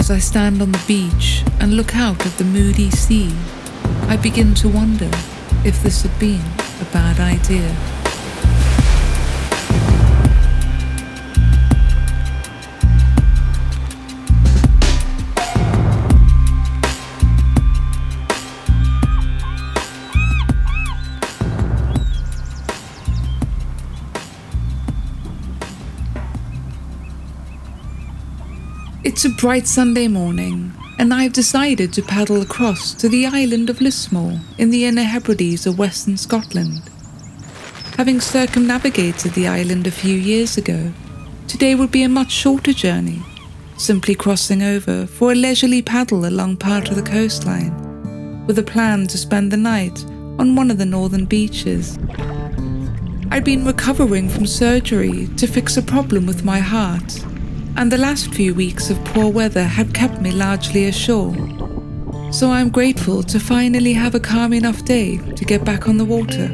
As I stand on the beach and look out at the moody sea, I begin to wonder if this had been a bad idea. It's a bright Sunday morning, and I've decided to paddle across to the island of Lismore in the Inner Hebrides of Western Scotland. Having circumnavigated the island a few years ago, today would be a much shorter journey, simply crossing over for a leisurely paddle along part of the coastline, with a plan to spend the night on one of the northern beaches. I'd been recovering from surgery to fix a problem with my heart, and the last few weeks of poor weather had kept me largely ashore, so I'm grateful to finally have a calm enough day to get back on the water.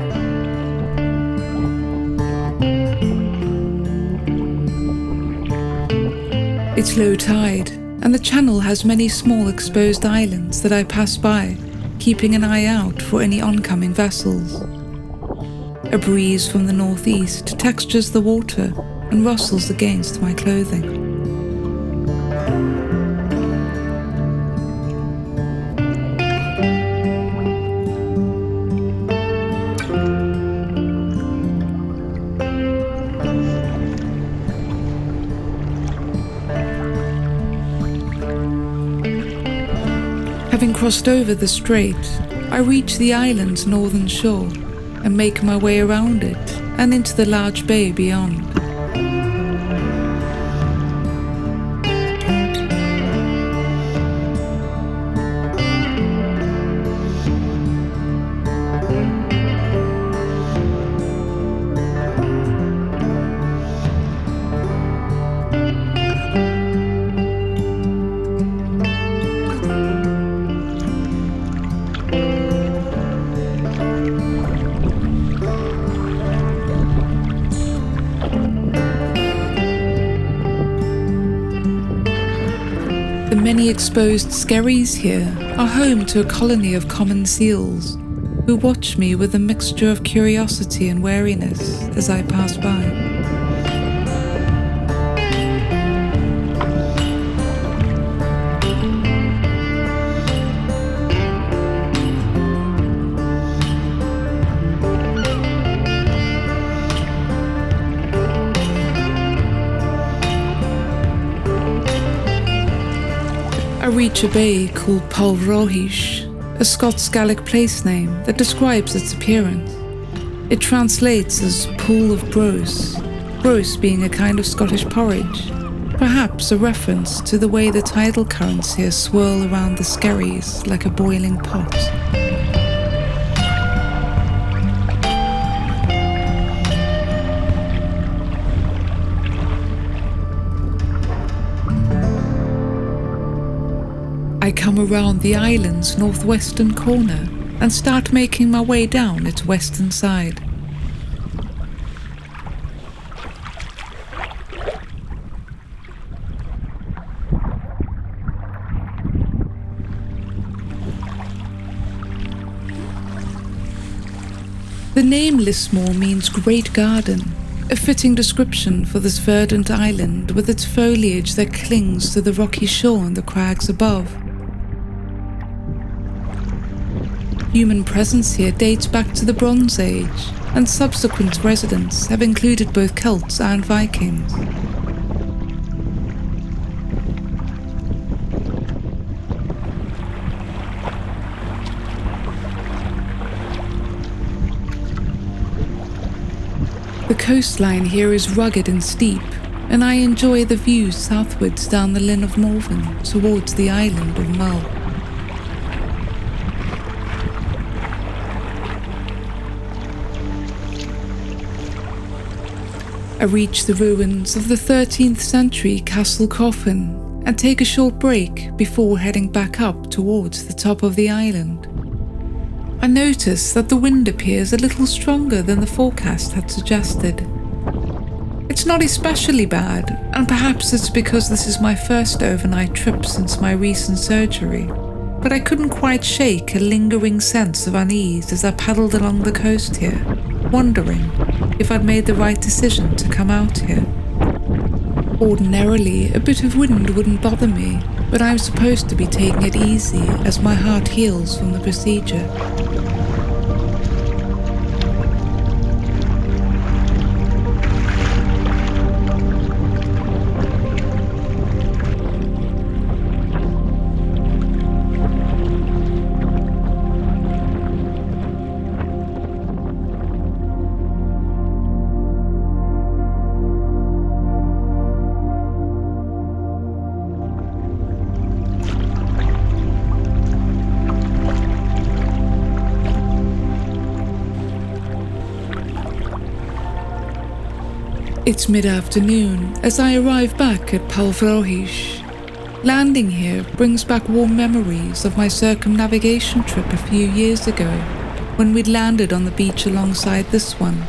It's low tide, and the channel has many small exposed islands that I pass by, keeping an eye out for any oncoming vessels. A breeze from the northeast textures the water and rustles against my clothing. Having crossed over the strait, I reach the island's northern shore and make my way around it and into the large bay beyond. The many exposed skerries here are home to a colony of common seals, who watch me with a mixture of curiosity and wariness as I pass by. I reach a bay called Pulvrohish, a Scots Gaelic place name that describes its appearance. It translates as pool of brose, brose being a kind of Scottish porridge, perhaps a reference to the way the tidal currents here swirl around the skerries like a boiling pot. I come around the island's northwestern corner and start making my way down its western side. The name Lismore means Great Garden, a fitting description for this verdant island with its foliage that clings to the rocky shore and the crags above. Human presence here dates back to the Bronze Age, and subsequent residents have included both Celts and Vikings. The coastline here is rugged and steep, and I enjoy the views southwards down the Linnhe of Morven towards the island of Mull. I reach the ruins of the 13th century Castle Coffin and take a short break before heading back up towards the top of the island. I notice that the wind appears a little stronger than the forecast had suggested. It's It's not especially bad, and perhaps it's because this is my first overnight trip since my recent surgery, but I couldn't quite shake a lingering sense of unease as I paddled along the coast here, wondering if I'd made the right decision to come out here. Ordinarily, a bit of wind wouldn't bother me, but I'm supposed to be taking it easy as my heart heals from the procedure. It's mid-afternoon as I arrive back at Palfrohish. Landing here brings back warm memories of my circumnavigation trip a few years ago, when we'd landed on the beach alongside this one,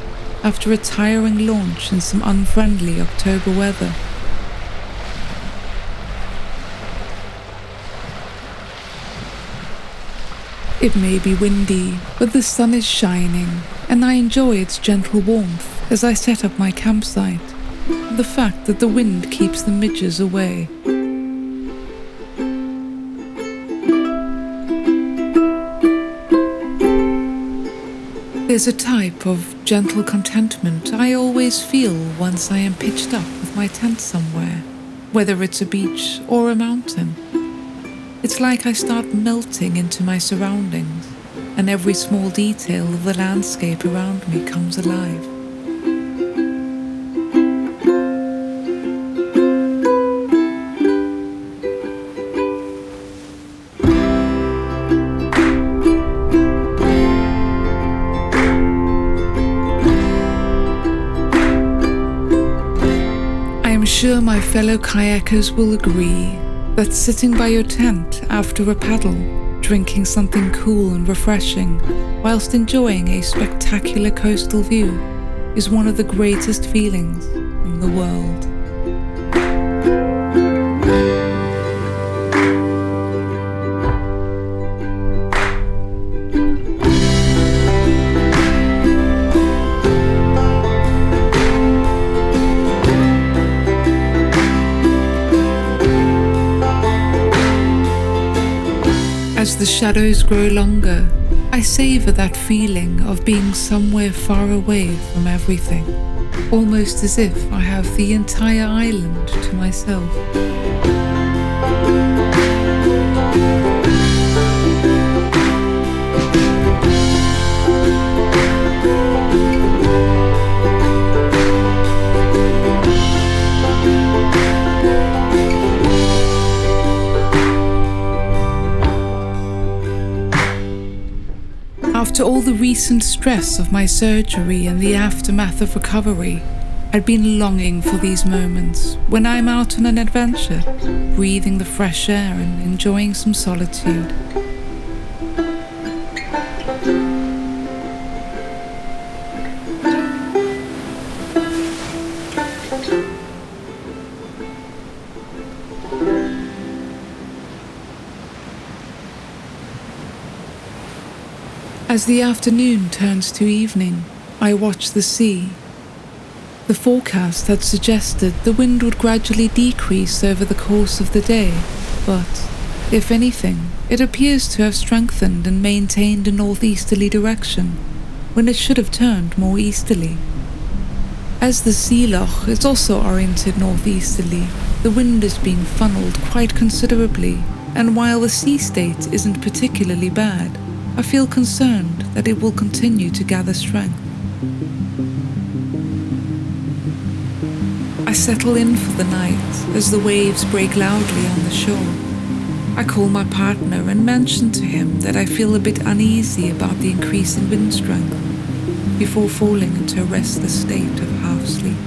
after a tiring launch in some unfriendly October weather. It may be windy, but the sun is shining, and I enjoy its gentle warmth as I set up my campsite. The fact that the wind keeps the midges away. There's a type of gentle contentment I always feel once I am pitched up with my tent somewhere, whether it's a beach or a mountain. It's like I start melting into my surroundings, and every small detail of the landscape around me comes alive. I'm sure my fellow kayakers will agree that sitting by your tent after a paddle, drinking something cool and refreshing, whilst enjoying a spectacular coastal view, is one of the greatest feelings in the world. As the shadows grow longer, I savour that feeling of being somewhere far away from everything, almost as if I have the entire island to myself. After all the recent stress of my surgery and the aftermath of recovery, I'd been longing for these moments when I'm out on an adventure, breathing the fresh air and enjoying some solitude. As the afternoon turns to evening, I watch the sea. The forecast had suggested the wind would gradually decrease over the course of the day, but, if anything, it appears to have strengthened and maintained a northeasterly direction, when it should have turned more easterly. As the sea loch is also oriented northeasterly, the wind is being funneled quite considerably, and while the sea state isn't particularly bad, I feel concerned that it will continue to gather strength. I settle in for the night as the waves break loudly on the shore. I call my partner and mention to him that I feel a bit uneasy about the increasing wind strength, before falling into a restless state of half sleep.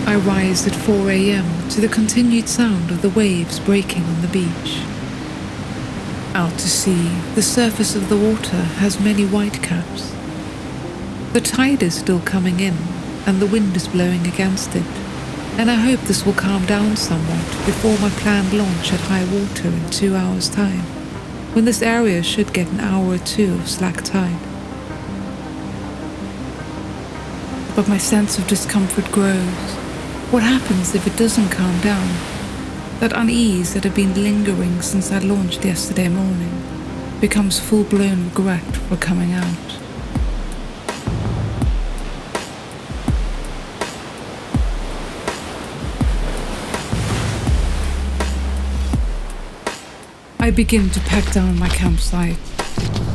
I rise at 4 a.m. to the continued sound of the waves breaking on the beach. Out to sea, the surface of the water has many whitecaps. The tide is still coming in, and the wind is blowing against it, and I hope this will calm down somewhat before my planned launch at high water in 2 hours' time, when this area should get an hour or two of slack tide. But my sense of discomfort grows. What happens if it doesn't calm down? That unease that had been lingering since I launched yesterday morning becomes full-blown regret for coming out. I begin to pack down my campsite.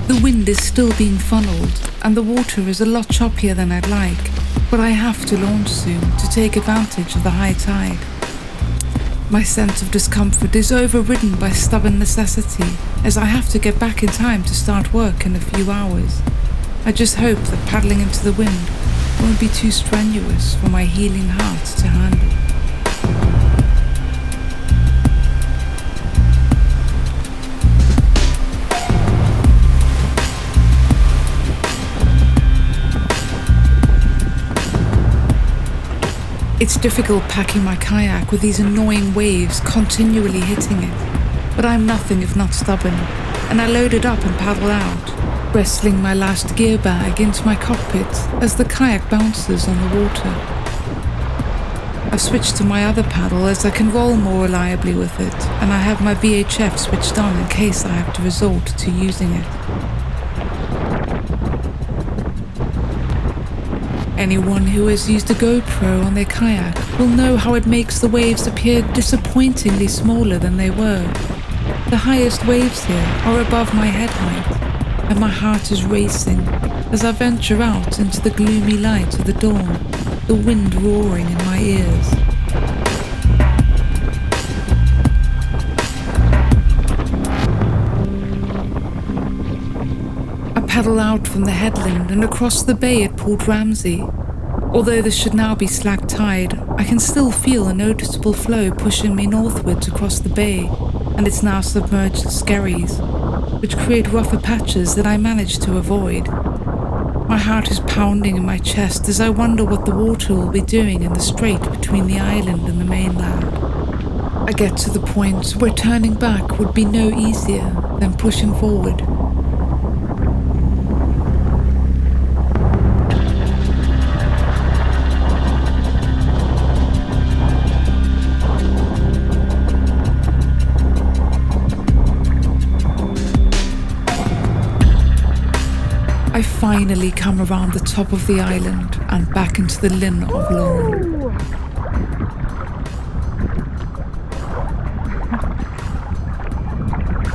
The wind is still being funneled, and the water is a lot choppier than I'd like, but I have to launch soon to take advantage of the high tide. My sense of discomfort is overridden by stubborn necessity, as I have to get back in time to start work in a few hours. I just hope that paddling into the wind won't be too strenuous for my healing heart to handle. It's difficult packing my kayak with these annoying waves continually hitting it, but I'm nothing if not stubborn, and I load it up and paddle out, wrestling my last gear bag into my cockpit as the kayak bounces on the water. I've switched to my other paddle as I can roll more reliably with it, and I have my VHF switched on in case I have to resort to using it. Anyone who has used a GoPro on their kayak will know how it makes the waves appear disappointingly smaller than they were. The highest waves here are above my head height, and my heart is racing as I venture out into the gloomy light of the dawn, the wind roaring in my ears. I paddle out from the headland and across the bay at Port Ramsay. Although this should now be slack tide, I can still feel a noticeable flow pushing me northwards across the bay, and its now submerged skerries, which create rougher patches that I manage to avoid. My heart is pounding in my chest as I wonder what the water will be doing in the strait between the island and the mainland. I get to the point where turning back would be no easier than pushing forward. I finally come around the top of the island and back into the Linnhe of Lorne.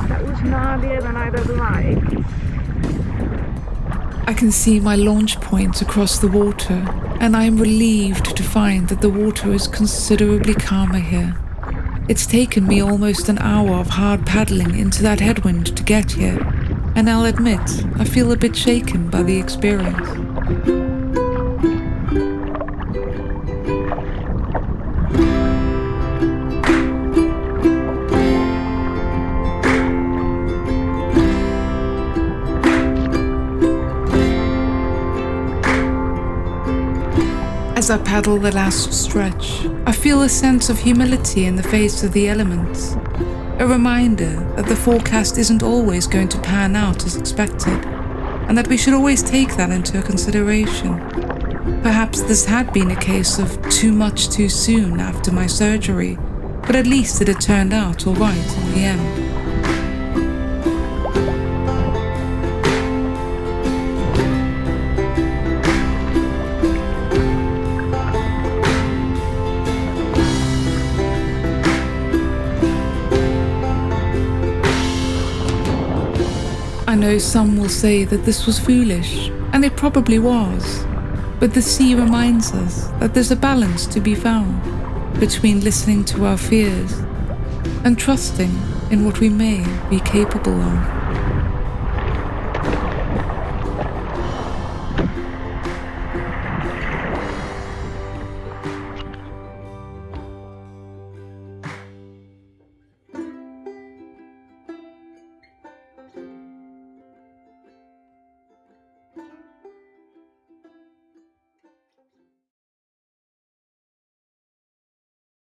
That was gnarlier than I'd have liked. I can see my launch point across the water, and I am relieved to find that the water is considerably calmer here. It's taken me almost an hour of hard paddling into that headwind to get here, and I'll admit, I feel a bit shaken by the experience. As I paddle the last stretch, I feel a sense of humility in the face of the elements. A reminder that the forecast isn't always going to pan out as expected, and that we should always take that into consideration. Perhaps this had been a case of too much too soon after my surgery, but at least it had turned out all right in the end. I know some will say that this was foolish, and it probably was, but the sea reminds us that there's a balance to be found between listening to our fears and trusting in what we may be capable of.